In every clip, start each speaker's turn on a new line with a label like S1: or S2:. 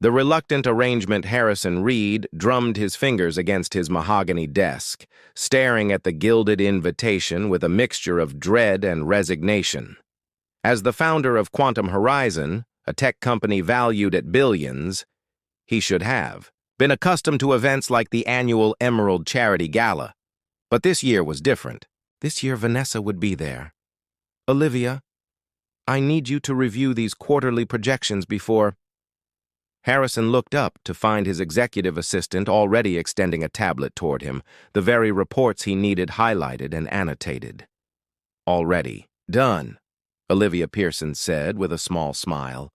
S1: The reluctant arrangement Harrison Reed drummed his fingers against his mahogany desk, staring at the gilded invitation with a mixture of dread and resignation. As the founder of Quantum Horizon, a tech company valued at billions, he should have been accustomed to events like the annual Emerald Charity Gala. But this year was different. This year Vanessa would be there. "Olivia, I need you to review these quarterly projections before—" Harrison looked up to find his executive assistant already extending a tablet toward him, the very reports he needed highlighted and annotated. "Already done," Olivia Pearson said with a small smile.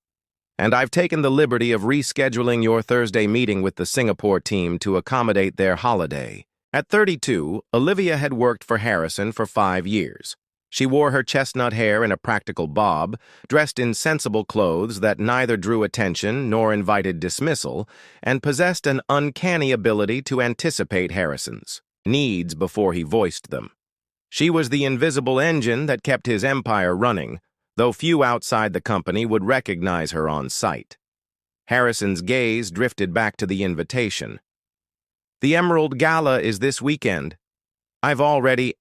S1: "And I've taken the liberty of rescheduling your Thursday meeting with the Singapore team to accommodate their holiday." At 32, Olivia had worked for Harrison for 5 years. She wore her chestnut hair in a practical bob, dressed in sensible clothes that neither drew attention nor invited dismissal, and possessed an uncanny ability to anticipate Harrison's needs before he voiced them. She was the invisible engine that kept his empire running, though few outside the company would recognize her on sight. Harrison's gaze drifted back to the invitation. "The Emerald Gala is this weekend. I've already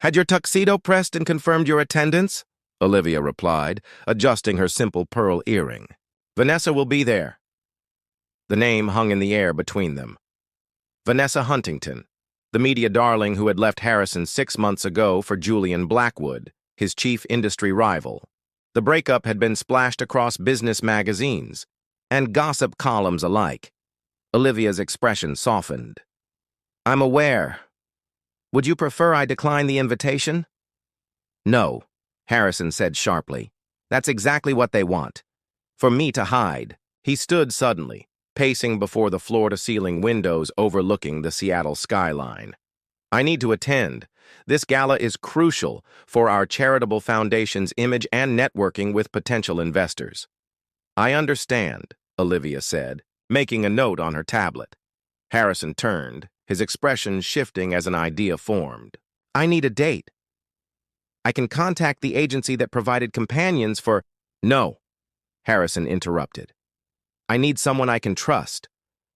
S1: Had your tuxedo pressed and confirmed your attendance?" Olivia replied, adjusting her simple pearl earring. "Vanessa will be there." The name hung in the air between them. Vanessa Huntington, the media darling who had left Harrison 6 months ago for Julian Blackwood, his chief industry rival. The breakup had been splashed across business magazines and gossip columns alike. Olivia's expression softened. "I'm aware. Would you prefer I decline the invitation?" "No," Harrison said sharply. "That's exactly what they want. For me to hide." He stood suddenly, pacing before the floor-to-ceiling windows overlooking the Seattle skyline. "I need to attend. This gala is crucial for our charitable foundation's image and networking with potential investors." "I understand," Olivia said, making a note on her tablet. Harrison turned, his expression shifting as an idea formed. "I need a date. I can contact the agency that provided companions for—" "No," Harrison interrupted. "I need someone I can trust,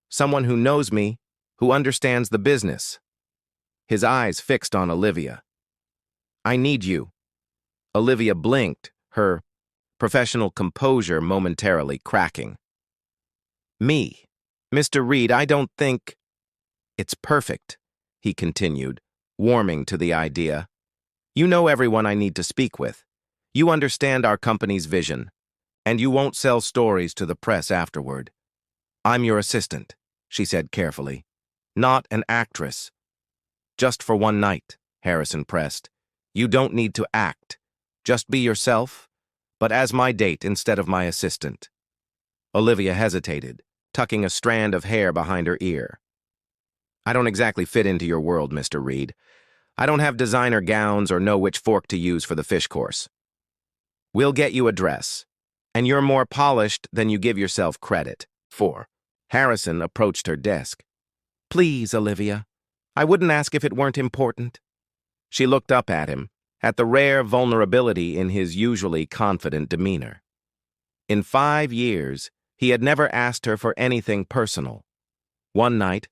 S1: someone who knows me, who understands the business." His eyes fixed on Olivia. "I need you." Olivia blinked, her professional composure momentarily cracking. "Me? Mr. Reed, I don't think—" "It's perfect," he continued, warming to the idea. "You know everyone I need to speak with. You understand our company's vision, and you won't sell stories to the press afterward. I'm your assistant," she said carefully. "Not an actress." "Just for one night," Harrison pressed. "You don't need to act. Just be yourself, but as my date instead of my assistant." Olivia hesitated, tucking a strand of hair behind her ear. "I don't exactly fit into your world, Mr. Reed. I don't have designer gowns or know which fork to use for the fish course. We'll get you a dress, and you're more polished than you give yourself credit for." Harrison approached her desk. "Please, Olivia. I wouldn't ask if it weren't important." She looked up at him, at the rare vulnerability in his usually confident demeanor. In 5 years, he had never asked her for anything personal. One night,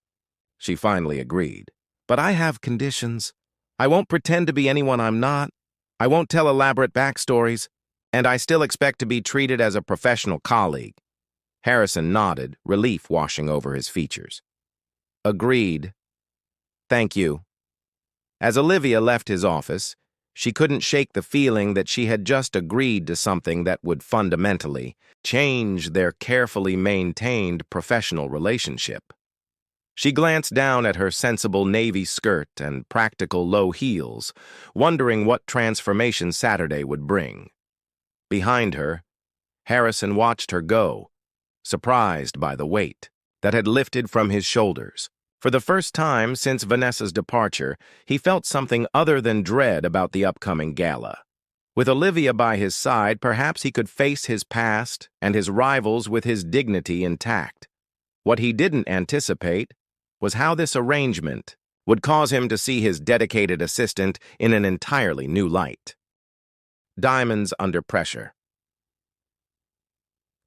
S1: she finally agreed. "But I have conditions. I won't pretend to be anyone I'm not. I won't tell elaborate backstories, and I still expect to be treated as a professional colleague." Harrison nodded, relief washing over his features. "Agreed. Thank you." As Olivia left his office, she couldn't shake the feeling that she had just agreed to something that would fundamentally change their carefully maintained professional relationship. She glanced down at her sensible navy skirt and practical low heels, wondering what transformation Saturday would bring. Behind her, Harrison watched her go, surprised by the weight that had lifted from his shoulders. For the first time since Vanessa's departure, he felt something other than dread about the upcoming gala. With Olivia by his side, perhaps he could face his past and his rivals with his dignity intact. What he didn't anticipate was how this arrangement would cause him to see his dedicated assistant in an entirely new light. Diamonds under pressure.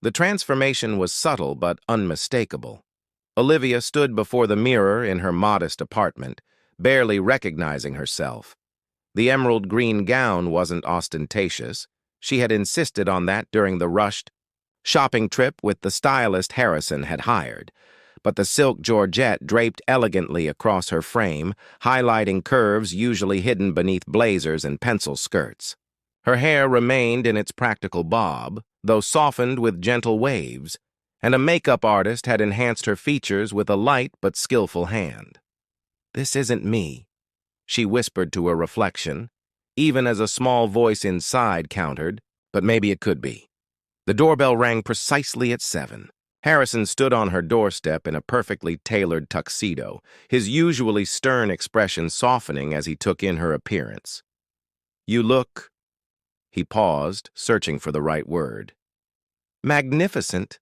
S1: The transformation was subtle but unmistakable. Olivia stood before the mirror in her modest apartment, barely recognizing herself. The emerald green gown wasn't ostentatious. She had insisted on that during the rushed shopping trip with the stylist Harrison had hired, but the silk georgette draped elegantly across her frame, highlighting curves usually hidden beneath blazers and pencil skirts. Her hair remained in its practical bob, though softened with gentle waves, and a makeup artist had enhanced her features with a light but skillful hand. "This isn't me," she whispered to her reflection, even as a small voice inside countered, "But maybe it could be." The doorbell rang precisely at 7. Harrison stood on her doorstep in a perfectly tailored tuxedo, his usually stern expression softening as he took in her appearance. "You look—" He paused, searching for the right word. "Magnificent."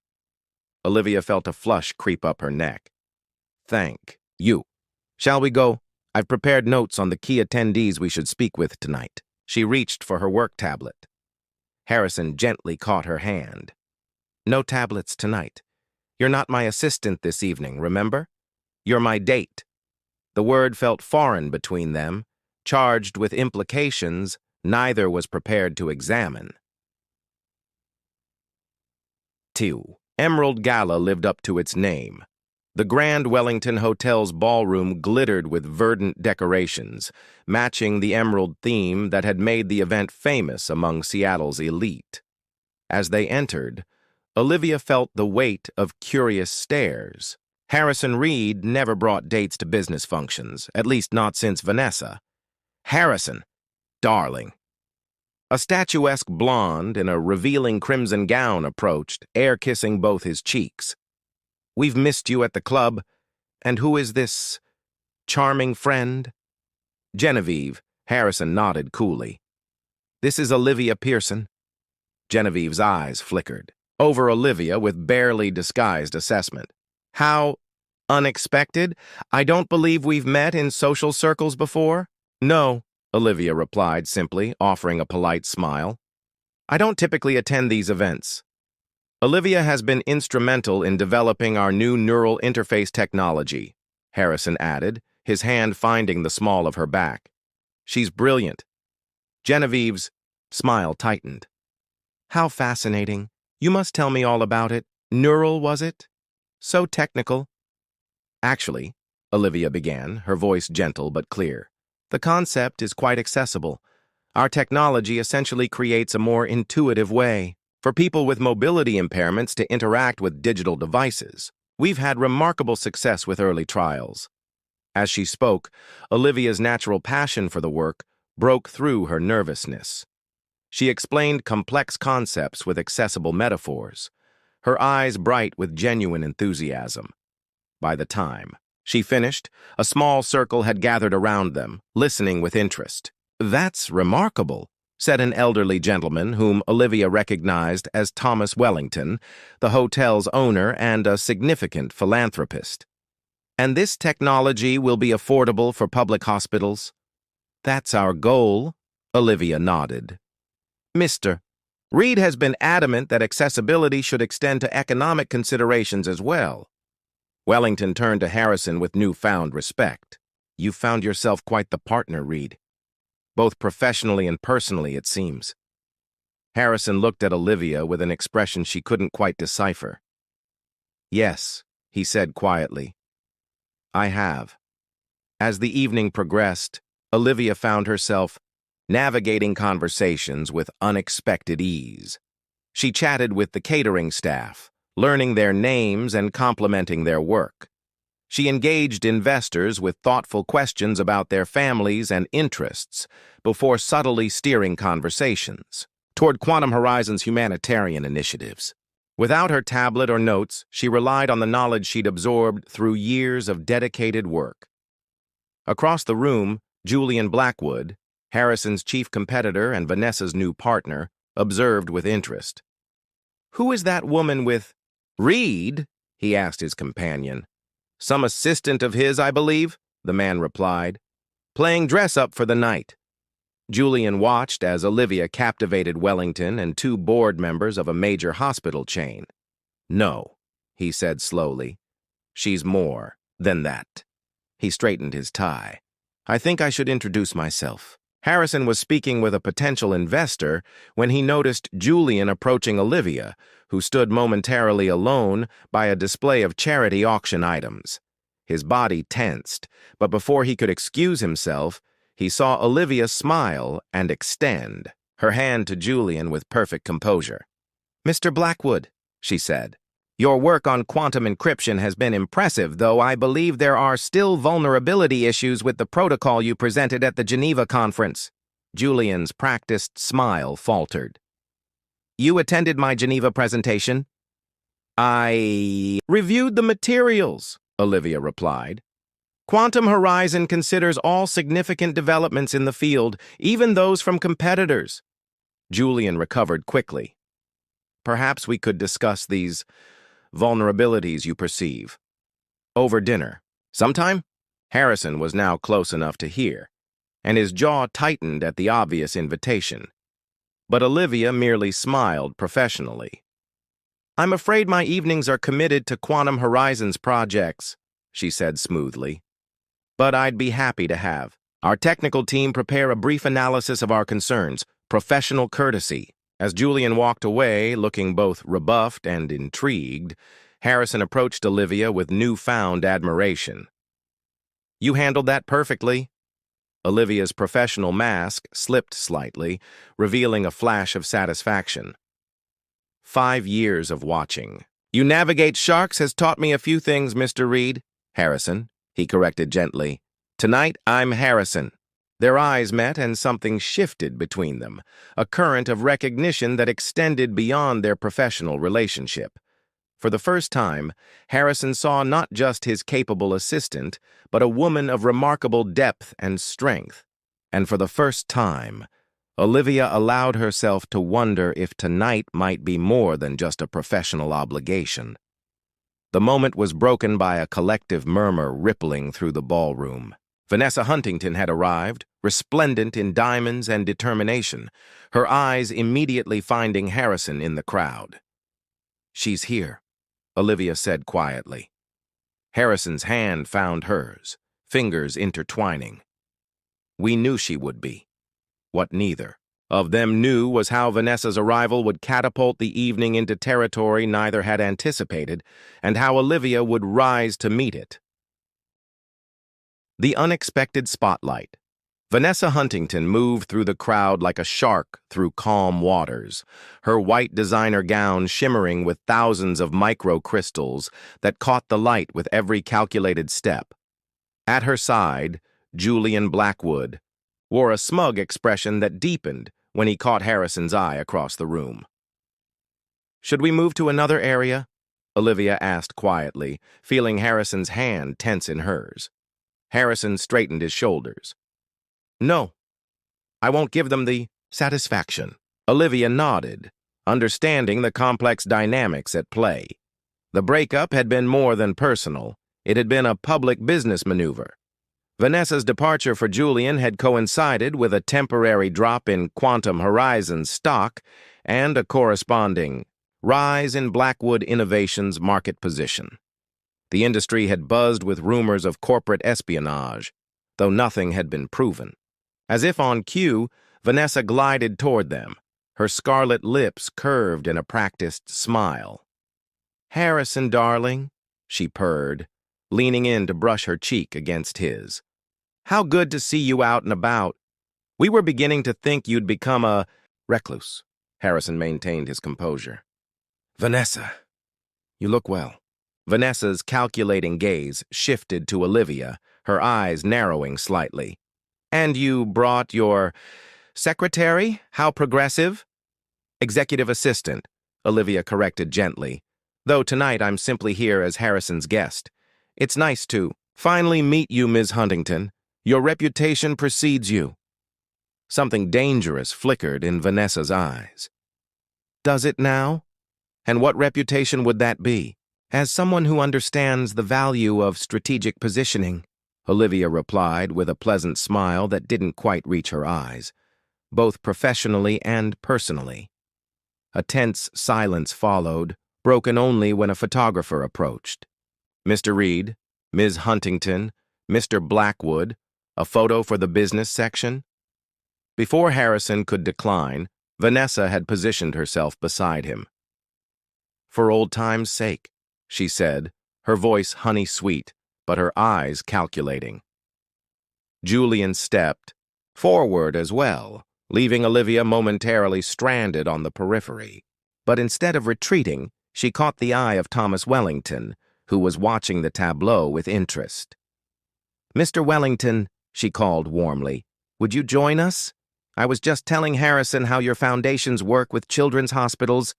S1: Olivia felt a flush creep up her neck. "Thank you. Shall we go? I've prepared notes on the key attendees we should speak with tonight." She reached for her work tablet. Harrison gently caught her hand. "No tablets tonight. You're not my assistant this evening, remember? You're my date." The word felt foreign between them, charged with implications neither was prepared to examine. 2. Emerald Gala lived up to its name. The Grand Wellington Hotel's ballroom glittered with verdant decorations, matching the emerald theme that had made the event famous among Seattle's elite. As they entered, Olivia felt the weight of curious stares. Harrison Reed never brought dates to business functions, at least not since Vanessa. Harrison, darling. A statuesque blonde in a revealing crimson gown approached, air-kissing both his cheeks. "We've missed you at the club. And who is this charming friend?" "Genevieve," Harrison nodded coolly. "This is Olivia Pearson." Genevieve's eyes flickered over Olivia with barely disguised assessment. "How unexpected. I don't believe we've met in social circles before." "No," Olivia replied simply, offering a polite smile. "I don't typically attend these events." "Olivia has been instrumental in developing our new neural interface technology," Harrison added, his hand finding the small of her back. "She's brilliant." Genevieve's smile tightened. "How fascinating. You must tell me all about it. Neural, was it? So technical." "Actually," Olivia began, her voice gentle but clear, "the concept is quite accessible. Our technology essentially creates a more intuitive way for people with mobility impairments to interact with digital devices. We've had remarkable success with early trials." As she spoke, Olivia's natural passion for the work broke through her nervousness. She explained complex concepts with accessible metaphors, her eyes bright with genuine enthusiasm. By the time she finished, a small circle had gathered around them, listening with interest. "That's remarkable," said an elderly gentleman whom Olivia recognized as Thomas Wellington, the hotel's owner and a significant philanthropist. "And this technology will be affordable for public hospitals?" "That's our goal," Olivia nodded. "Mr. Reed has been adamant that accessibility should extend to economic considerations as well." Wellington turned to Harrison with newfound respect. "You've found yourself quite the partner, Reed. Both professionally and personally, it seems." Harrison looked at Olivia with an expression she couldn't quite decipher. "Yes," he said quietly. "I have." As the evening progressed, Olivia found herself navigating conversations with unexpected ease. She chatted with the catering staff, learning their names and complimenting their work. She engaged investors with thoughtful questions about their families and interests before subtly steering conversations toward Quantum Horizon's humanitarian initiatives. Without her tablet or notes, she relied on the knowledge she'd absorbed through years of dedicated work. Across the room, Julian Blackwood, Harrison's chief competitor and Vanessa's new partner, observed with interest. "Who is that woman with Reed?" he asked his companion. "Some assistant of his, I believe," the man replied. "Playing dress-up for the night." Julian watched as Olivia captivated Wellington and two board members of a major hospital chain. "No," he said slowly. "She's more than that." He straightened his tie. "I think I should introduce myself." Harrison was speaking with a potential investor when he noticed Julian approaching Olivia, who stood momentarily alone by a display of charity auction items. His body tensed, but before he could excuse himself, he saw Olivia smile and extend her hand to Julian with perfect composure. "Mr. Blackwood," she said, "your work on quantum encryption has been impressive, though I believe there are still vulnerability issues with the protocol you presented at the Geneva conference." Julian's practiced smile faltered. "You attended my Geneva presentation?" "I reviewed the materials," Olivia replied. "Quantum Horizon considers all significant developments in the field, even those from competitors." Julian recovered quickly. "Perhaps we could discuss these vulnerabilities you perceive over dinner sometime?" Harrison was now close enough to hear, and his jaw tightened at the obvious invitation. But Olivia merely smiled professionally. "I'm afraid my evenings are committed to Quantum Horizons projects," she said smoothly. "But I'd be happy to have our technical team prepare a brief analysis of our concerns, professional courtesy." As Julian walked away, looking both rebuffed and intrigued, Harrison approached Olivia with newfound admiration. "You handled that perfectly." Olivia's professional mask slipped slightly, revealing a flash of satisfaction. 5 years of watching. "You navigate sharks has taught me a few things, Mr. Reed." "Harrison," he corrected gently. "Tonight, I'm Harrison." Their eyes met and something shifted between them, a current of recognition that extended beyond their professional relationship. For the first time, Harrison saw not just his capable assistant, but a woman of remarkable depth and strength. And for the first time, Olivia allowed herself to wonder if tonight might be more than just a professional obligation. The moment was broken by a collective murmur rippling through the ballroom. Vanessa Huntington had arrived, resplendent in diamonds and determination, her eyes immediately finding Harrison in the crowd. "She's here," Olivia said quietly. Harrison's hand found hers, fingers intertwining. "We knew she would be." What neither of them knew was how Vanessa's arrival would catapult the evening into territory neither had anticipated, and how Olivia would rise to meet it. The unexpected spotlight. Vanessa Huntington moved through the crowd like a shark through calm waters, her white designer gown shimmering with thousands of microcrystals that caught the light with every calculated step. At her side, Julian Blackwood wore a smug expression that deepened when he caught Harrison's eye across the room. "Should we move to another area?" Olivia asked quietly, feeling Harrison's hand tense in hers. Harrison straightened his shoulders. "No, I won't give them the satisfaction." Olivia nodded, understanding the complex dynamics at play. The breakup had been more than personal. It had been a public business maneuver. Vanessa's departure for Julian had coincided with a temporary drop in Quantum Horizons stock and a corresponding rise in Blackwood Innovations' market position. The industry had buzzed with rumors of corporate espionage, though nothing had been proven. As if on cue, Vanessa glided toward them, her scarlet lips curved in a practiced smile. "Harrison, darling," she purred, leaning in to brush her cheek against his. "How good to see you out and about. We were beginning to think you'd become a recluse." Harrison maintained his composure. "Vanessa, you look well." Vanessa's calculating gaze shifted to Olivia, her eyes narrowing slightly. "And you brought your secretary? How progressive?" "Executive assistant," Olivia corrected gently. "Though tonight I'm simply here as Harrison's guest. It's nice to finally meet you, Ms. Huntington. Your reputation precedes you." Something dangerous flickered in Vanessa's eyes. "Does it now? And what reputation would that be?" "As someone who understands the value of strategic positioning," Olivia replied with a pleasant smile that didn't quite reach her eyes. both professionally and personally. A tense silence followed, broken only when a photographer approached. "Mr. Reed, Ms. Huntington, Mr. Blackwood, a photo for the business section?" Before Harrison could decline, Vanessa had positioned herself beside him. "For old time's sake," she said, her voice honey-sweet, but her eyes calculating. Julian stepped forward as well, leaving Olivia momentarily stranded on the periphery. But instead of retreating, she caught the eye of Thomas Wellington, who was watching the tableau with interest. "Mr. Wellington," she called warmly, "would you join us? I was just telling Harrison how your foundation's work with children's hospitals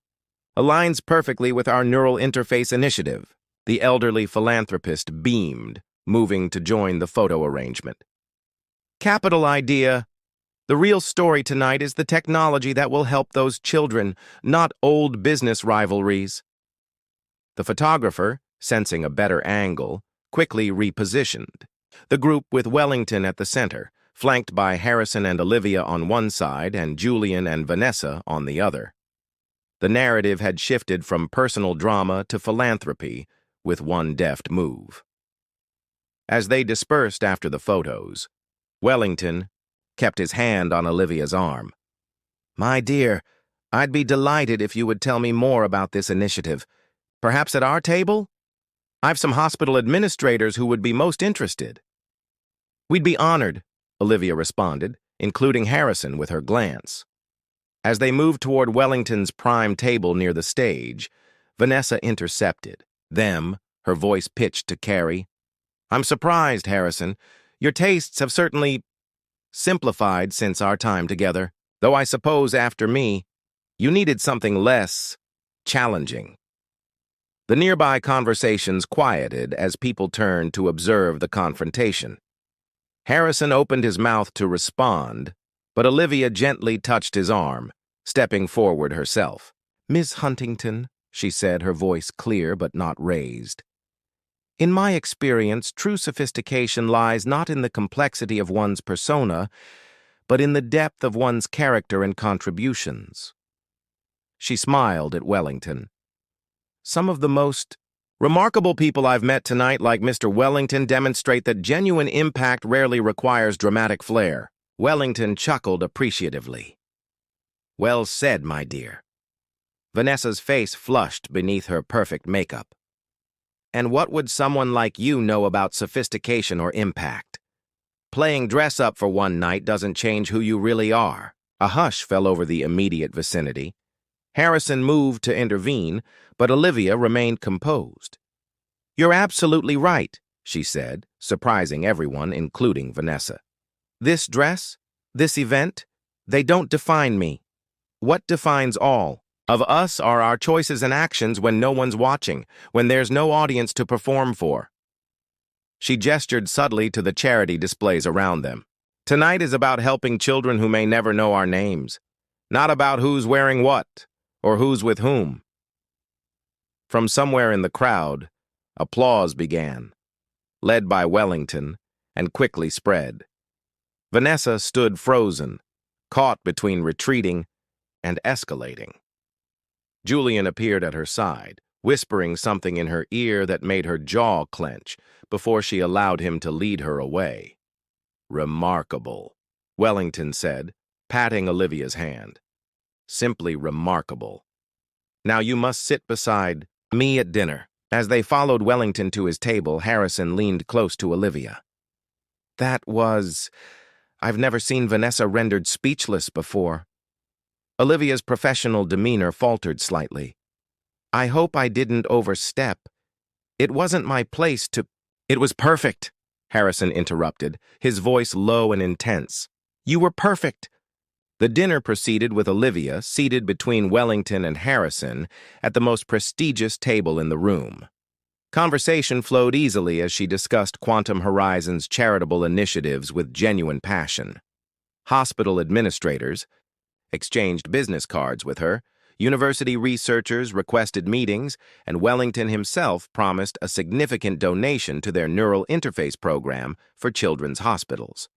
S1: aligns perfectly with our neural interface initiative." The elderly philanthropist beamed, moving to join the photo arrangement. "Capital idea. The real story tonight is the technology that will help those children, not old business rivalries." The photographer, sensing a better angle, quickly repositioned. The group with Wellington at the center, flanked by Harrison and Olivia on one side and Julian and Vanessa on the other. The narrative had shifted from personal drama to philanthropy with one deft move. As they dispersed after the photos, Wellington kept his hand on Olivia's arm. "My dear, I'd be delighted if you would tell me more about this initiative. Perhaps at our table? I've some hospital administrators who would be most interested." "We'd be honored," Olivia responded, including Harrison with her glance. As they moved toward Wellington's prime table near the stage, Vanessa intercepted them, her voice pitched to Carrie. "I'm surprised, Harrison. Your tastes have certainly simplified since our time together, though I suppose after me, you needed something less challenging." The nearby conversations quieted as people turned to observe the confrontation. Harrison opened his mouth to respond, but Olivia gently touched his arm, stepping forward herself. "Miss Huntington," she said, her voice clear but not raised. "In my experience, true sophistication lies not in the complexity of one's persona, but in the depth of one's character and contributions." She smiled at Wellington. "Some of the most remarkable people I've met tonight, like Mr. Wellington, demonstrate that genuine impact rarely requires dramatic flair." Wellington chuckled appreciatively. "Well said, my dear." Vanessa's face flushed beneath her perfect makeup. "And what would someone like you know about sophistication or impact? Playing dress-up for one night doesn't change who you really are." A hush fell over the immediate vicinity. Harrison moved to intervene, but Olivia remained composed. "You're absolutely right," she said, surprising everyone, including Vanessa. "This dress, this event, they don't define me. What defines all of us are our choices and actions when no one's watching, when there's no audience to perform for." She gestured subtly to the charity displays around them. "Tonight is about helping children who may never know our names, not about who's wearing what or who's with whom." From somewhere in the crowd, applause began, led by Wellington, and quickly spread. Vanessa stood frozen, caught between retreating and escalating. Julian appeared at her side, whispering something in her ear that made her jaw clench before she allowed him to lead her away. "Remarkable," Wellington said, patting Olivia's hand. "Simply remarkable. Now you must sit beside me at dinner." As they followed Wellington to his table, Harrison leaned close to Olivia. I've never seen Vanessa rendered speechless before." Olivia's professional demeanor faltered slightly. "I hope I didn't overstep. It wasn't my place to—" "It was perfect," Harrison interrupted, his voice low and intense. "You were perfect." The dinner proceeded with Olivia seated between Wellington and Harrison at the most prestigious table in the room. Conversation flowed easily as she discussed Quantum Horizon's charitable initiatives with genuine passion. Hospital administrators exchanged business cards with her, university researchers requested meetings, and Wellington himself promised a significant donation to their neural interface program for children's hospitals.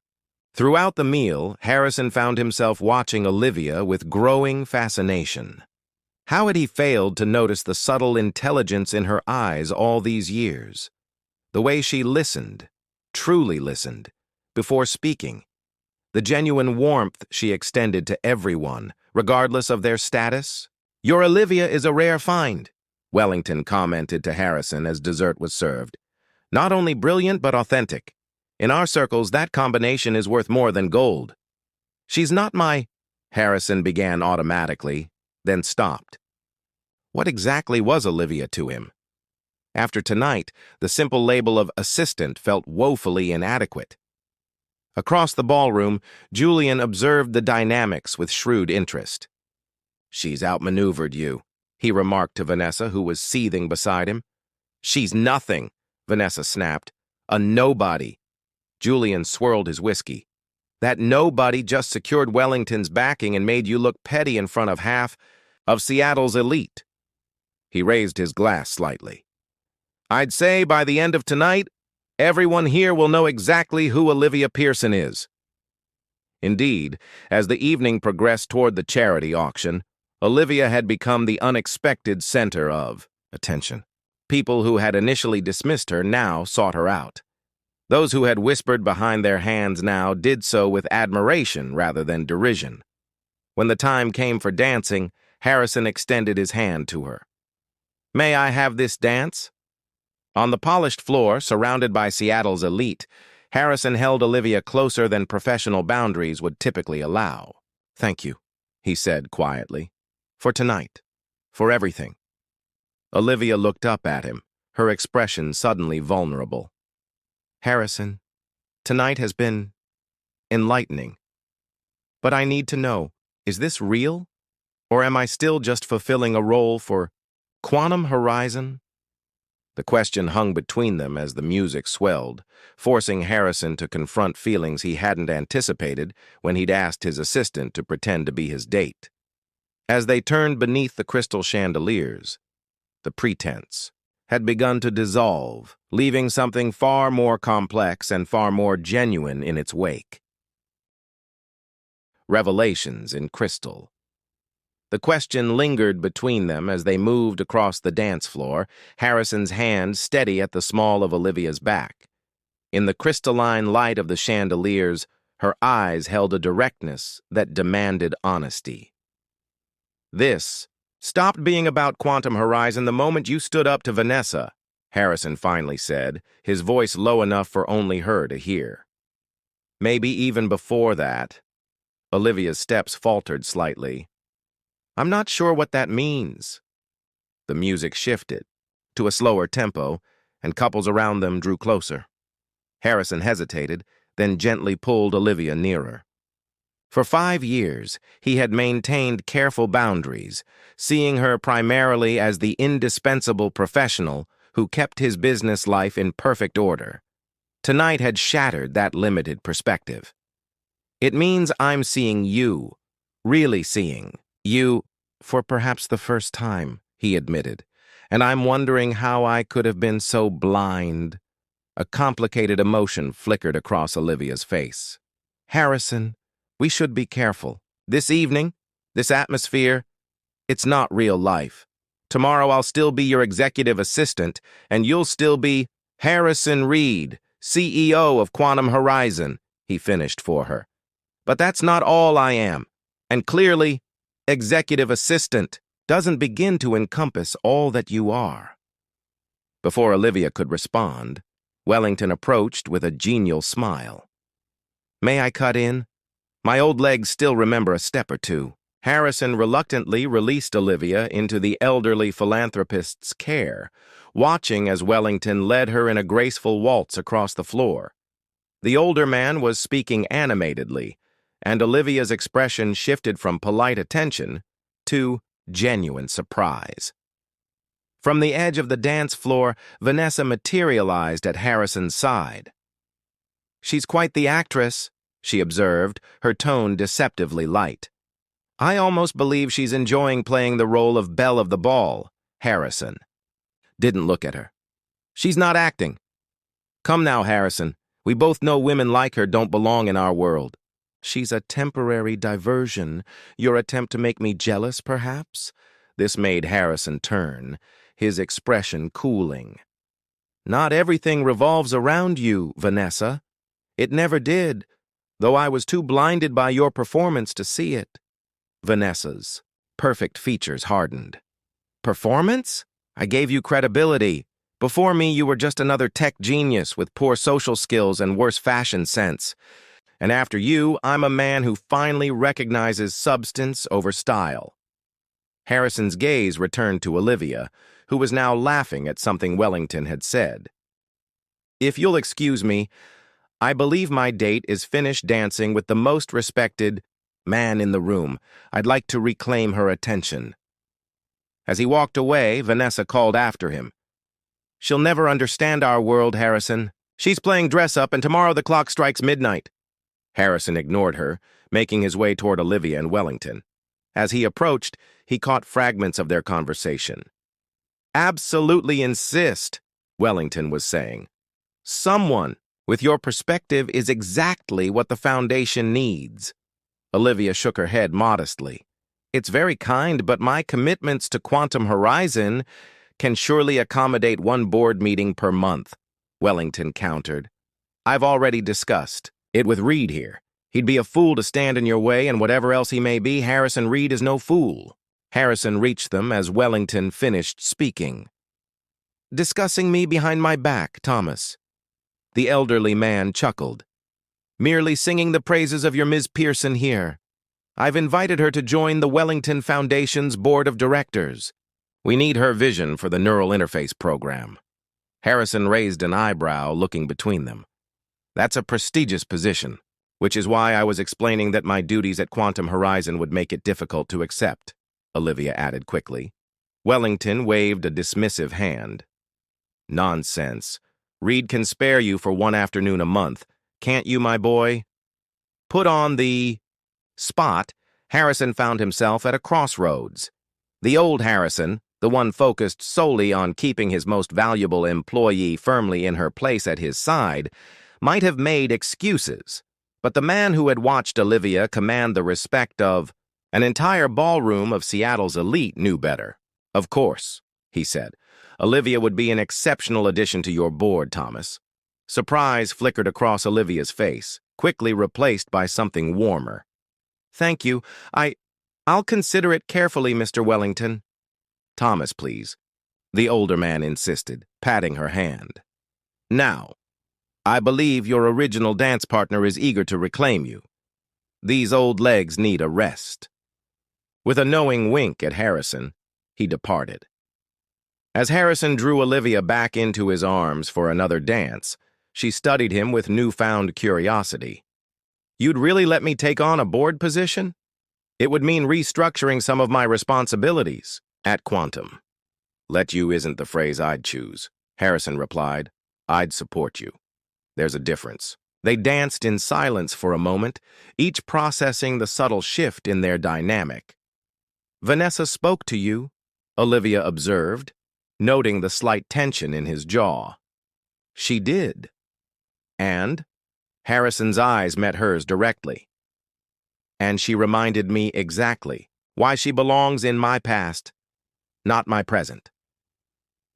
S1: Throughout the meal, Harrison found himself watching Olivia with growing fascination. How had he failed to notice the subtle intelligence in her eyes all these years? The way she listened, truly listened, before speaking. The genuine warmth she extended to everyone, regardless of their status. "Your Olivia is a rare find," Wellington commented to Harrison as dessert was served. "Not only brilliant, but authentic. In our circles, that combination is worth more than gold." "She's not my—" Harrison began automatically, then stopped. What exactly was Olivia to him? After tonight, the simple label of assistant felt woefully inadequate. Across the ballroom, Julian observed the dynamics with shrewd interest. "She's outmaneuvered you," he remarked to Vanessa, who was seething beside him. "She's nothing," Vanessa snapped. "A nobody." Julian swirled his whiskey. "That nobody just secured Wellington's backing and made you look petty in front of half of Seattle's elite." He raised his glass slightly. "I'd say by the end of tonight, everyone here will know exactly who Olivia Pearson is." Indeed, as the evening progressed toward the charity auction, Olivia had become the unexpected center of attention. People who had initially dismissed her now sought her out. Those who had whispered behind their hands now did so with admiration rather than derision. When the time came for dancing, Harrison extended his hand to her. "May I have this dance?" On the polished floor, surrounded by Seattle's elite, Harrison held Olivia closer than professional boundaries would typically allow. "Thank you," he said quietly. "For tonight. For everything." Olivia looked up at him, her expression suddenly vulnerable. "Harrison, tonight has been enlightening. But I need to know, is this real? Or am I still just fulfilling a role for Quantum Horizon?" The question hung between them as the music swelled, forcing Harrison to confront feelings he hadn't anticipated when he'd asked his assistant to pretend to be his date. As they turned beneath the crystal chandeliers, the pretense had begun to dissolve, leaving something far more complex and far more genuine in its wake. Revelations in crystal. The question lingered between them as they moved across the dance floor, Harrison's hand steady at the small of Olivia's back. In the crystalline light of the chandeliers, her eyes held a directness that demanded honesty. "This stopped being about Quantum Horizon the moment you stood up to Vanessa," Harrison finally said, his voice low enough for only her to hear. "Maybe even before that." Olivia's steps faltered slightly. "I'm not sure what that means." The music shifted to a slower tempo, and couples around them drew closer. Harrison hesitated, then gently pulled Olivia nearer. For 5 years, he had maintained careful boundaries, seeing her primarily as the indispensable professional who kept his business life in perfect order. Tonight had shattered that limited perspective. "It means I'm seeing you, really seeing you, for perhaps the first time," he admitted, "and I'm wondering how I could have been so blind." A complicated emotion flickered across Olivia's face. "Harrison, we should be careful. This evening, this atmosphere, it's not real life. Tomorrow I'll still be your executive assistant, and you'll still be Harrison Reed, CEO of Quantum Horizon," he finished for her. "But that's not all I am, and clearly, executive assistant doesn't begin to encompass all that you are." Before Olivia could respond, Wellington approached with a genial smile. "May I cut in? My old legs still remember a step or two." Harrison reluctantly released Olivia into the elderly philanthropist's care, watching as Wellington led her in a graceful waltz across the floor. The older man was speaking animatedly, and Olivia's expression shifted from polite attention to genuine surprise. From the edge of the dance floor, Vanessa materialized at Harrison's side. "She's quite the actress," she observed, her tone deceptively light. "I almost believe she's enjoying playing the role of belle of the ball." Harrison didn't look at her. "She's not acting. Come now, Harrison. We both know women like her don't belong in our world. She's a temporary diversion. Your attempt to make me jealous, perhaps? This made Harrison turn, his expression cooling. Not everything revolves around you, Vanessa. It never did, though I was too blinded by your performance to see it. Vanessa's perfect features hardened. Performance? I gave you credibility. Before me, you were just another tech genius with poor social skills and worse fashion sense. And after you, I'm a man who finally recognizes substance over style. Harrison's gaze returned to Olivia, who was now laughing at something Wellington had said. If you'll excuse me, I believe my date is finished dancing with the most respected man in the room. I'd like to reclaim her attention. As he walked away, Vanessa called after him. She'll never understand our world, Harrison. She's playing dress-up, and tomorrow the clock strikes midnight. Harrison ignored her, making his way toward Olivia and Wellington. As he approached, he caught fragments of their conversation. Absolutely insist, Wellington was saying. Someone with your perspective is exactly what the Foundation needs. Olivia shook her head modestly. It's very kind, but my commitments to Quantum Horizon can surely accommodate one board meeting per month, Wellington countered. I've already discussed it with Reed here. He'd be a fool to stand in your way, and whatever else he may be, Harrison Reed is no fool. Harrison reached them as Wellington finished speaking. Discussing me behind my back, Thomas. The elderly man chuckled. Merely singing the praises of your Ms. Pearson here. I've invited her to join the Wellington Foundation's board of directors. We need her vision for the neural interface program. Harrison raised an eyebrow, looking between them. That's a prestigious position, which is why I was explaining that my duties at Quantum Horizon would make it difficult to accept, Olivia added quickly. Wellington waved a dismissive hand. Nonsense. Reed can spare you for one afternoon a month. Can't you, my boy? Put on the spot, Harrison found himself at a crossroads. The old Harrison, the one focused solely on keeping his most valuable employee firmly in her place at his side, might have made excuses, but the man who had watched Olivia command the respect of an entire ballroom of Seattle's elite knew better. Of course, he said, Olivia would be an exceptional addition to your board, Thomas. Surprise flickered across Olivia's face, quickly replaced by something warmer. Thank you. I'll consider it carefully, Mr. Wellington. Thomas, please, the older man insisted, patting her hand. Now, I believe your original dance partner is eager to reclaim you. These old legs need a rest. With a knowing wink at Harrison, he departed. As Harrison drew Olivia back into his arms for another dance, she studied him with newfound curiosity. You'd really let me take on a board position? It would mean restructuring some of my responsibilities at Quantum. Let you isn't the phrase I'd choose, Harrison replied. I'd support you. There's a difference. They danced in silence for a moment, each processing the subtle shift in their dynamic. Vanessa spoke to you, Olivia observed, noting the slight tension in his jaw. She did. And? Harrison's eyes met hers directly. And she reminded me exactly why she belongs in my past, not my present.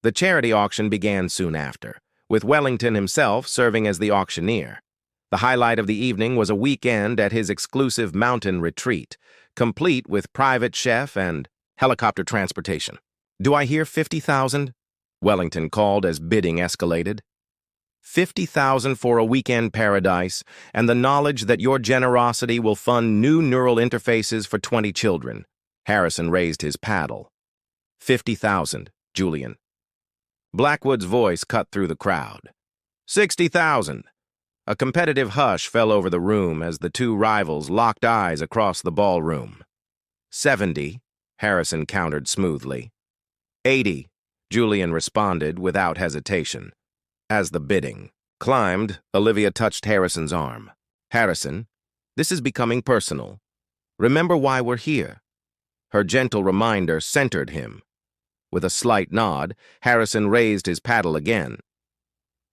S1: The charity auction began soon after, with Wellington himself serving as the auctioneer. The highlight of the evening was a weekend at his exclusive mountain retreat, complete with private chef and helicopter transportation. Do I hear 50,000? Wellington called as bidding escalated. 50,000 for a weekend paradise, and the knowledge that your generosity will fund new neural interfaces for 20 children. Harrison raised his paddle. 50,000, Julian. Blackwood's voice cut through the crowd. 60,000. A competitive hush fell over the room as the two rivals locked eyes across the ballroom. 70, Harrison countered smoothly. 80, Julian responded without hesitation. As the bidding climbed, Olivia touched Harrison's arm. Harrison, this is becoming personal. Remember why we're here. Her gentle reminder centered him. With a slight nod, Harrison raised his paddle again.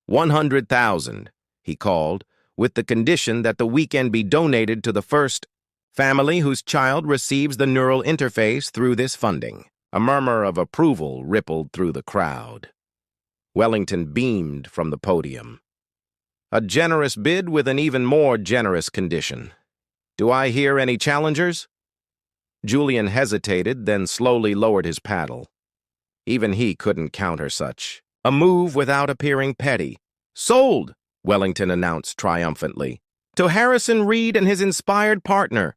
S1: 100,000. he called, with the condition that the weekend be donated to the first family whose child receives the neural interface through this funding. A murmur of approval rippled through the crowd. Wellington beamed from the podium. A generous bid with an even more generous condition. Do I hear any challengers? Julian hesitated, then slowly lowered his paddle. Even he couldn't counter such. A move without appearing petty. Sold, Wellington announced triumphantly. To Harrison Reed and his inspired partner.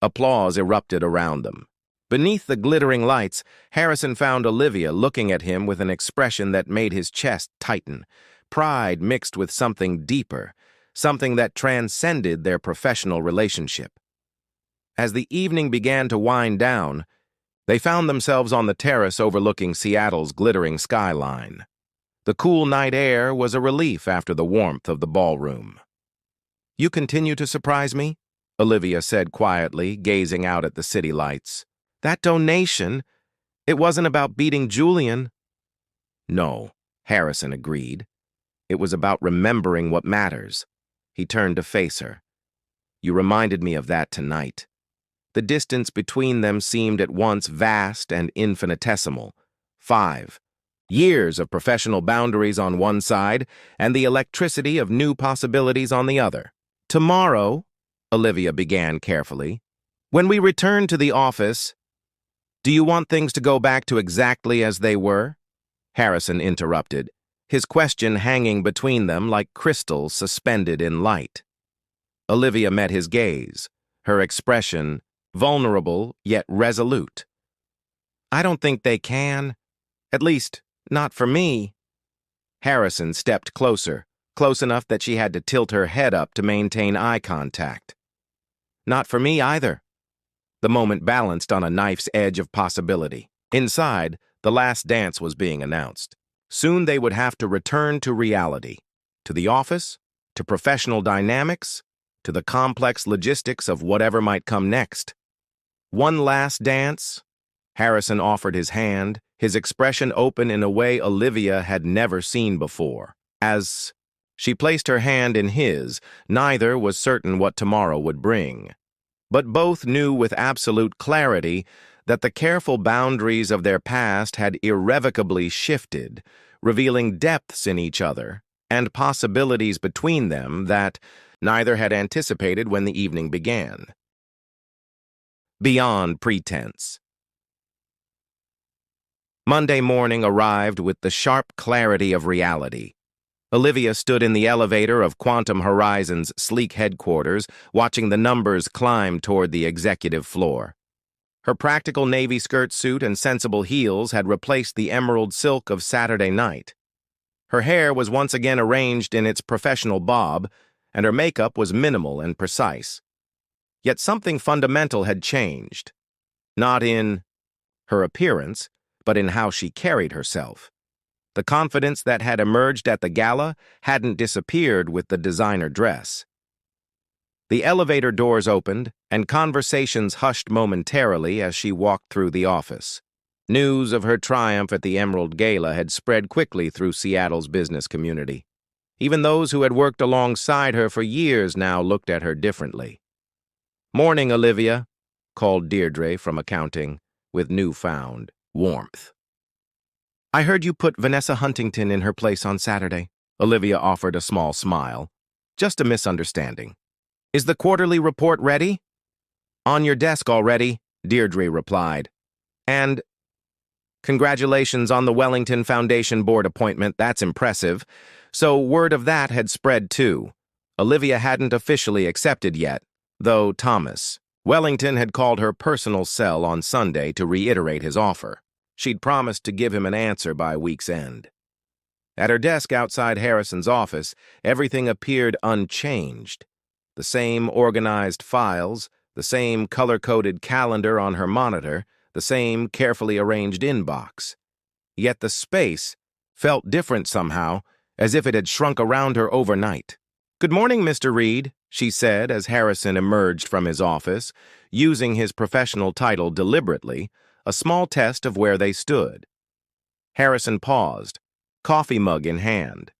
S1: Applause erupted around them. Beneath the glittering lights, Harrison found Olivia looking at him with an expression that made his chest tighten. Pride mixed with something deeper, something that transcended their professional relationship. As the evening began to wind down, they found themselves on the terrace overlooking Seattle's glittering skyline. The cool night air was a relief after the warmth of the ballroom. You continue to surprise me, Olivia said quietly, gazing out at the city lights. That donation, it wasn't about beating Julian. No, Harrison agreed. It was about remembering what matters. He turned to face her. You reminded me of that tonight. The distance between them seemed at once vast and infinitesimal. 5 years of professional boundaries on one side and the electricity of new possibilities on the other. Tomorrow, Olivia began carefully, when we return to the office, do you want things to go back to exactly as they were? Harrison interrupted, his question hanging between them like crystals suspended in light. Olivia met his gaze, her expression vulnerable yet resolute. I don't think they can. At least, not for me. Harrison stepped closer, close enough that she had to tilt her head up to maintain eye contact. Not for me either. The moment balanced on a knife's edge of possibility. Inside, the last dance was being announced. Soon they would have to return to reality, to the office, to professional dynamics, to the complex logistics of whatever might come next. One last dance? Harrison offered his hand, his expression open in a way Olivia had never seen before. As she placed her hand in his, neither was certain what tomorrow would bring. But both knew with absolute clarity that the careful boundaries of their past had irrevocably shifted, revealing depths in each other and possibilities between them that neither had anticipated when the evening began. Beyond pretense. Monday morning arrived with the sharp clarity of reality. Olivia stood in the elevator of Quantum Horizon's sleek headquarters, watching the numbers climb toward the executive floor. Her practical navy skirt suit and sensible heels had replaced the emerald silk of Saturday night. Her hair was once again arranged in its professional bob, and her makeup was minimal and precise. Yet something fundamental had changed. Not in her appearance, but in how she carried herself. The confidence that had emerged at the gala hadn't disappeared with the designer dress. The elevator doors opened, and conversations hushed momentarily as she walked through the office. News of her triumph at the Emerald Gala had spread quickly through Seattle's business community. Even those who had worked alongside her for years now looked at her differently. "Morning, Olivia," called Deirdre from accounting, with newfound warmth. "I heard you put Vanessa Huntington in her place on Saturday." Olivia offered a small smile. "Just a misunderstanding. Is the quarterly report ready?" "On your desk already," Deirdre replied. "And congratulations on the Wellington Foundation board appointment, that's impressive." So word of that had spread too. Olivia hadn't officially accepted yet, though Thomas Wellington had called her personal cell on Sunday to reiterate his offer. She'd promised to give him an answer by week's end. At her desk outside Harrison's office, everything appeared unchanged. The same organized files, the same color-coded calendar on her monitor, the same carefully arranged inbox. Yet the space felt different somehow, as if it had shrunk around her overnight. "Good morning, Mr. Reed," she said as Harrison emerged from his office, using his professional title deliberately, a small test of where they stood. Harrison paused, coffee mug in hand.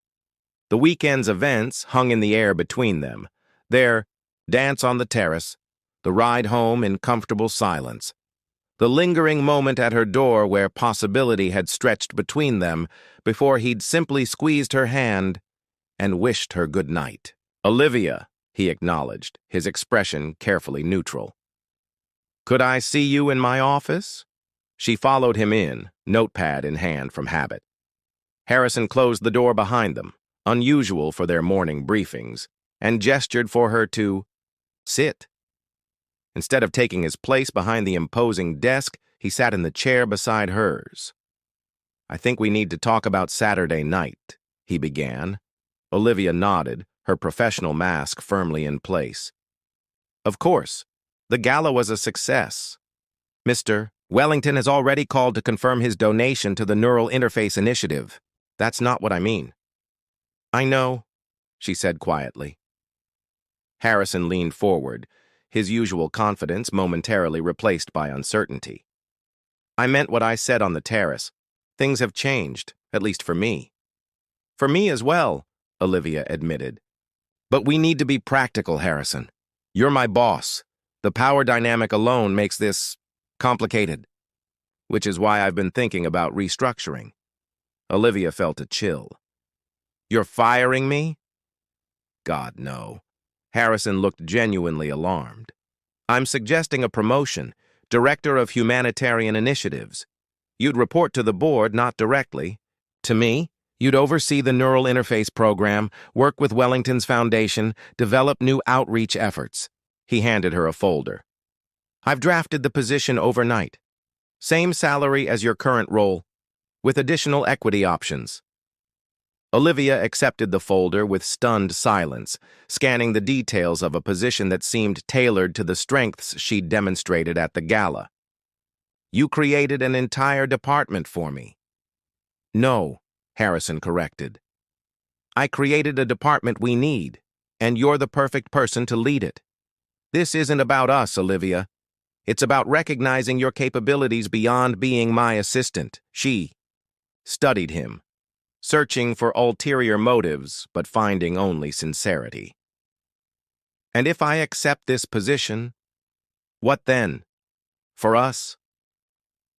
S1: The weekend's events hung in the air between them. Their dance on the terrace, the ride home in comfortable silence, the lingering moment at her door where possibility had stretched between them before he'd simply squeezed her hand and wished her good night. "Olivia," he acknowledged, his expression carefully neutral. "Could I see you in my office?" She followed him in, notepad in hand from habit. Harrison closed the door behind them, unusual for their morning briefings, and gestured for her to sit. Instead of taking his place behind the imposing desk, he sat in the chair beside hers. "I think we need to talk about Saturday night," he began. Olivia nodded, her professional mask firmly in place. "Of course. The gala was a success. Mr. Wellington has already called to confirm his donation to the Neural Interface Initiative. That's not what I mean." "I know," she said quietly. Harrison leaned forward, his usual confidence momentarily replaced by uncertainty. "I meant what I said on the terrace. Things have changed, at least for me." "For me as well," Olivia admitted. "But we need to be practical, Harrison. You're my boss. The power dynamic alone makes this complicated, which is why I've been thinking about restructuring." Olivia felt a chill. "You're firing me?" "God, no." Harrison looked genuinely alarmed. "I'm suggesting a promotion, Director of Humanitarian Initiatives. You'd report to the board, not directly. To me, you'd oversee the Neural Interface Program, work with Wellington's Foundation, develop new outreach efforts." He handed her a folder. "I've drafted the position overnight. Same salary as your current role, with additional equity options." Olivia accepted the folder with stunned silence, scanning the details of a position that seemed tailored to the strengths she'd demonstrated at the gala. "You created an entire department for me." "No," Harrison corrected. "I created a department we need, and you're the perfect person to lead it. This isn't about us, Olivia. It's about recognizing your capabilities beyond being my assistant." She studied him, searching for ulterior motives, but finding only sincerity. "And if I accept this position, what then? For us?"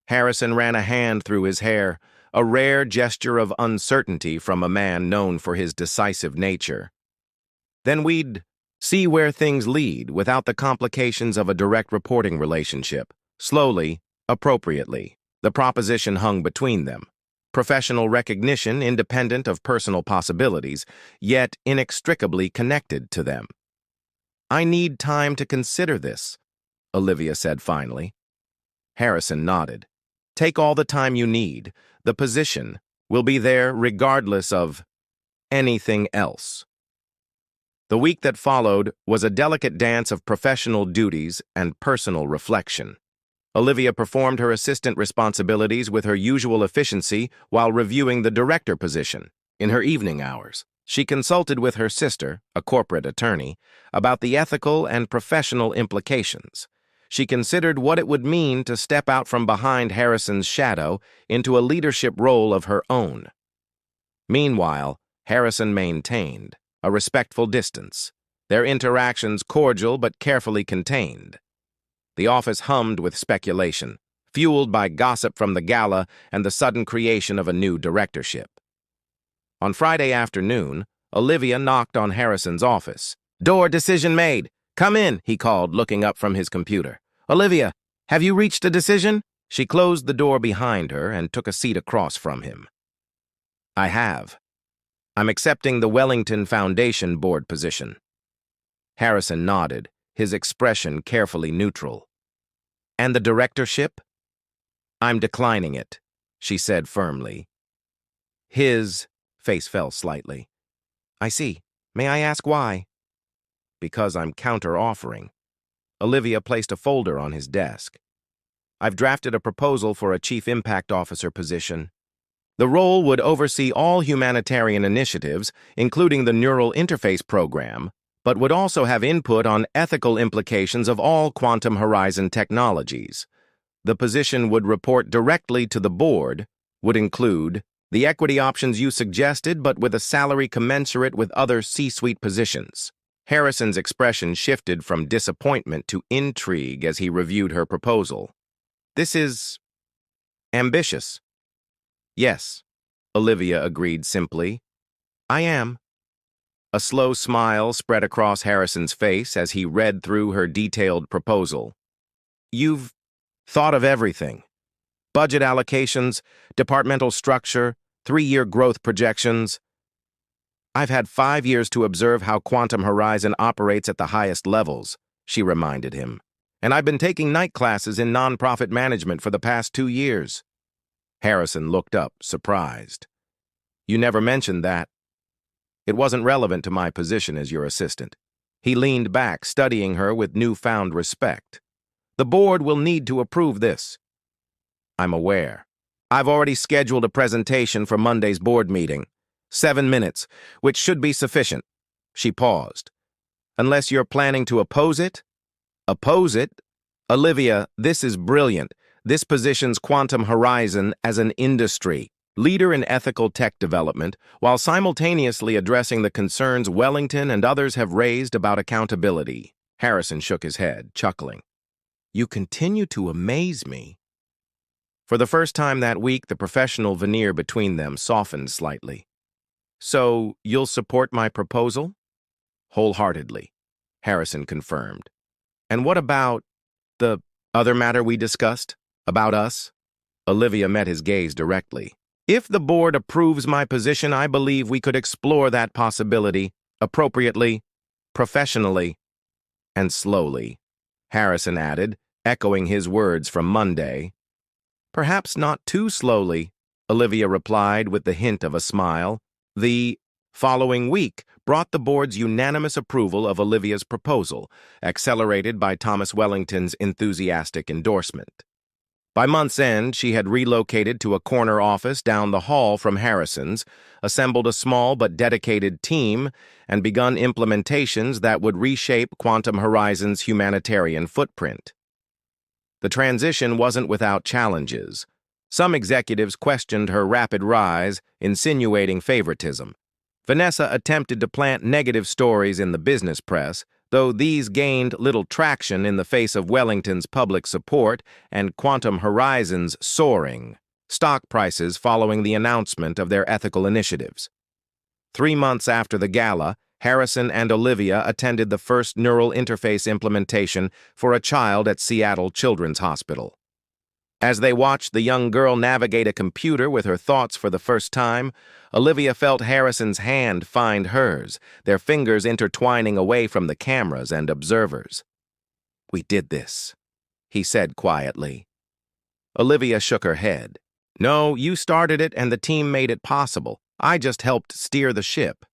S1: Harrison ran a hand through his hair, a rare gesture of uncertainty from a man known for his decisive nature. "Then we'd see where things lead without the complications of a direct reporting relationship. Slowly, appropriately, the proposition hung between them. Professional recognition independent of personal possibilities, yet inextricably connected to them." "I need time to consider this," Olivia said finally. Harrison nodded. "Take all the time you need. The position will be there regardless of anything else." The week that followed was a delicate dance of professional duties and personal reflection. Olivia performed her assistant responsibilities with her usual efficiency while reviewing the director position. In her evening hours, she consulted with her sister, a corporate attorney, about the ethical and professional implications. She considered what it would mean to step out from behind Harrison's shadow into a leadership role of her own. Meanwhile, Harrison maintained a respectful distance, their interactions cordial but carefully contained. The office hummed with speculation, fueled by gossip from the gala and the sudden creation of a new directorship. On Friday afternoon, Olivia knocked on Harrison's office. "Door decision made. Come in," he called, looking up from his computer. "Olivia, have you reached a decision?" She closed the door behind her and took a seat across from him. "I have. I'm accepting the Wellington Foundation board position." Harrison nodded, his expression carefully neutral. "And the directorship?" "I'm declining it," she said firmly. His face fell slightly. "I see. May I ask why?" "Because I'm counter-offering." Olivia placed a folder on his desk. "I've drafted a proposal for a Chief Impact Officer position. The role would oversee all humanitarian initiatives, including the Neural Interface Program, but would also have input on ethical implications of all quantum horizon technologies. The position would report directly to the board, would include The equity options you suggested, but with a salary commensurate with other C-suite positions. Harrison's expression shifted from disappointment to intrigue as he reviewed her proposal. This is ambitious. Yes, Olivia agreed simply. I am. A slow smile spread across Harrison's face as he read through her detailed proposal. You've thought of everything. Budget allocations, departmental structure, 3-year growth projections. I've had 5 years to observe how Quantum Horizon operates at the highest levels, she reminded him. And I've been taking night classes in nonprofit management for the past 2 years. Harrison looked up, surprised. You never mentioned that. It wasn't relevant to my position as your assistant. He leaned back, studying her with newfound respect. The board will need to approve this. I'm aware. I've already scheduled a presentation for Monday's board meeting. 7 minutes, which should be sufficient. She paused. Unless you're planning to oppose it? Oppose it? Olivia, this is brilliant. This positions Quantum Horizon as an industry, leader in ethical tech development, while simultaneously addressing the concerns Wellington and others have raised about accountability. Harrison shook his head, chuckling. You continue to amaze me. For the first time that week, the professional veneer between them softened slightly. So, you'll support my proposal? Wholeheartedly, Harrison confirmed. And what about the other matter we discussed? About us? Olivia met his gaze directly. If the board approves my position, I believe we could explore that possibility appropriately, professionally, and slowly, Harrison added, echoing his words from Monday. Perhaps not too slowly, Olivia replied with the hint of a smile. The following week brought the board's unanimous approval of Olivia's proposal, accelerated by Thomas Wellington's enthusiastic endorsement. By month's end, she had relocated to a corner office down the hall from Harrison's, assembled a small but dedicated team, and begun implementations that would reshape Quantum Horizon's humanitarian footprint. The transition wasn't without challenges. Some executives questioned her rapid rise, insinuating favoritism. Vanessa attempted to plant negative stories in the business press, though these gained little traction in the face of Wellington's public support and Quantum Horizon's soaring stock prices following the announcement of their ethical initiatives. 3 months after the gala, Harrison and Olivia attended the first neural interface implementation for a child at Seattle Children's Hospital. As they watched the young girl navigate a computer with her thoughts for the first time, Olivia felt Harrison's hand find hers, their fingers intertwining away from the cameras and observers. We did this, he said quietly. Olivia shook her head. No, you started it and the team made it possible. I just helped steer the ship.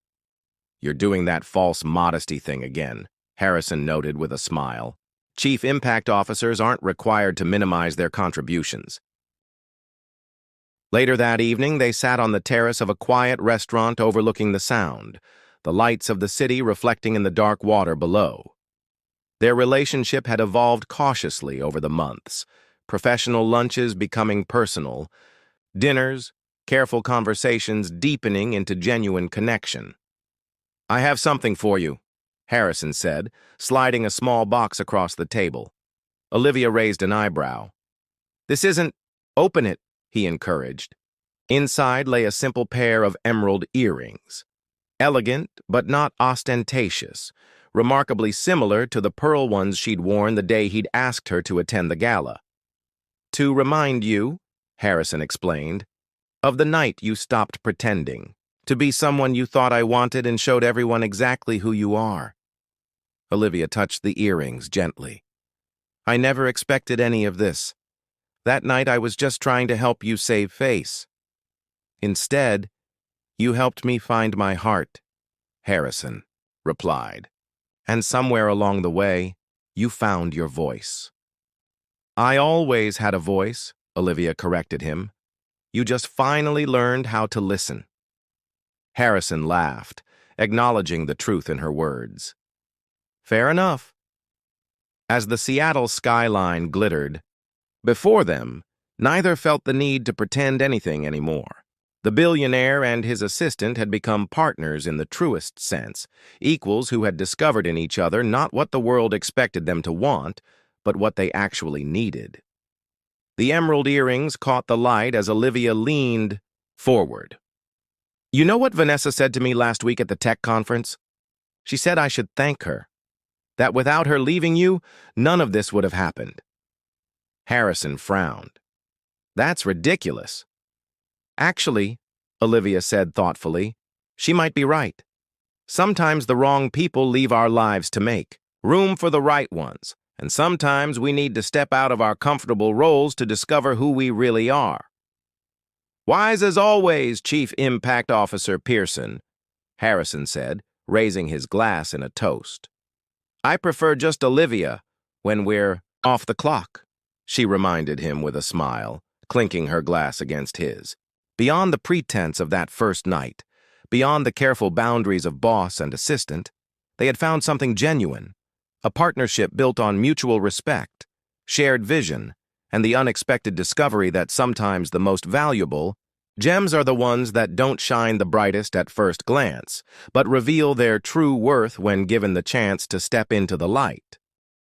S1: You're doing that false modesty thing again, Harrison noted with a smile. Chief Impact Officers aren't required to minimize their contributions. Later that evening, they sat on the terrace of a quiet restaurant overlooking the Sound, the lights of the city reflecting in the dark water below. Their relationship had evolved cautiously over the months, professional lunches becoming personal, dinners, careful conversations deepening into genuine connection. I have something for you, Harrison said, sliding a small box across the table. Olivia raised an eyebrow. This isn't— Open it, he encouraged. Inside lay a simple pair of emerald earrings. Elegant, but not ostentatious, remarkably similar to the pearl ones she'd worn the day he'd asked her to attend the gala. To remind you, Harrison explained, of the night you stopped pretending, to be someone you thought I wanted and showed everyone exactly who you are. Olivia touched the earrings gently. I never expected any of this. That night I was just trying to help you save face. Instead, you helped me find my heart, Harrison replied. And somewhere along the way, you found your voice. I always had a voice, Olivia corrected him. You just finally learned how to listen. Harrison laughed, acknowledging the truth in her words. Fair enough. As the Seattle skyline glittered, before them, neither felt the need to pretend anything anymore. The billionaire and his assistant had become partners in the truest sense, equals who had discovered in each other not what the world expected them to want, but what they actually needed. The emerald earrings caught the light as Olivia leaned forward. "You know what Vanessa said to me last week at the tech conference? She said I should thank her. That without her leaving you, none of this would have happened." Harrison frowned. "That's ridiculous." "Actually," Olivia said thoughtfully, "she might be right. Sometimes the wrong people leave our lives to make room for the right ones, and sometimes we need to step out of our comfortable roles to discover who we really are." "Wise as always, Chief Impact Officer Pearson," Harrison said, raising his glass in a toast. "I prefer just Olivia when we're off the clock," she reminded him with a smile, clinking her glass against his. Beyond the pretense of that first night, beyond the careful boundaries of boss and assistant, they had found something genuine, a partnership built on mutual respect, shared vision, and the unexpected discovery that sometimes the most valuable gems are the ones that don't shine the brightest at first glance, but reveal their true worth when given the chance to step into the light.